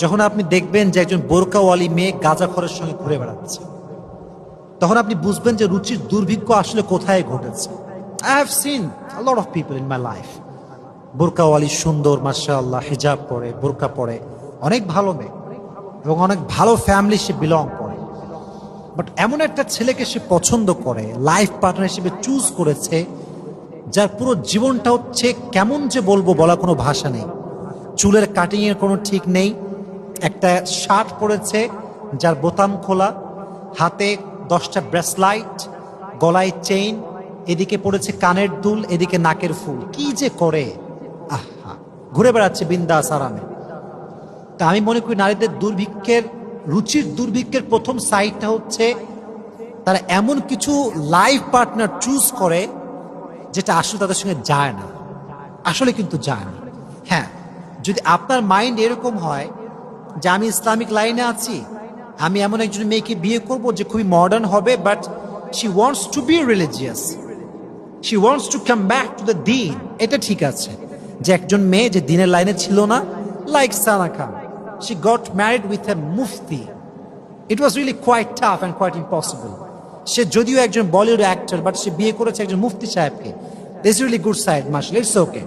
যখন আপনি দেখবেন যে একজন বোরকাওয়ালি মেয়ে গাঁজাখোরের সঙ্গে ঘুরে বেড়াচ্ছে, তখন আপনি বুঝবেন যে রুচির দুর্ভিক্ষ আসলে কোথায় ঘটেছে। I have seen a lot of people in my life, বোরকাওয়ালি সুন্দর, মাশাআল্লাহ, হিজাব পরে, বোরকা পরে, অনেক ভালো মেয়ে এবং অনেক ভালো ফ্যামিলি সে বিলং করে, বাট এমন একটা ছেলেকে সে পছন্দ করে, লাইফ পার্টনার হিসেবে চুজ করেছে, যার পুরো জীবনটা হচ্ছে কেমন যে বলবো, বলা কোনো ভাষা নেই। চুলের কাটিং এর কোনো ঠিক নেই, একটা শার্ট পরেছে যার বোতাম খোলা, হাতে 10টা ব্রেসলাইট, গলায় চেইন, এদিকে পড়েছে কানের দুল, এদিকে নাকের ফুল, কি যে করে, আহা, ঘুরে বেড়াচ্ছে বিন্দাস আরামে। তা আমি মনে করি নারীদের দুর্ভিক্ষের, রুচির দুর্ভিক্ষের প্রথম সাইডটা হচ্ছে তারা এমন কিছু লাইফ পার্টনার চুজ করে যেটা আসলে তাদের সঙ্গে যায় না, আসলে কিন্তু যায় না। হ্যাঁ, যদি আপনার মাইন্ড এরকম হয় যে আমি ইসলামিক লাইনে আছি, আমি এমন একজন মেয়েকে বিয়ে করব যে খুবই মডার্ন হবে, but she wants to be religious, she wants to come back to the দিন, এটা ঠিক আছে। যে একজন মেয়ে যে দিনের লাইনে ছিল না, like Sana Khan, she got married with a mufti, it was really quite tough and quite impossible. সে যদিও একজন বলিউড অ্যাক্টর, বাট সে বিয়ে করেছে একজন মুফতি সাহেবকে, দিস রিয়েলি গুড সাইড, মাশাআল্লাহ, ইটস ওকে।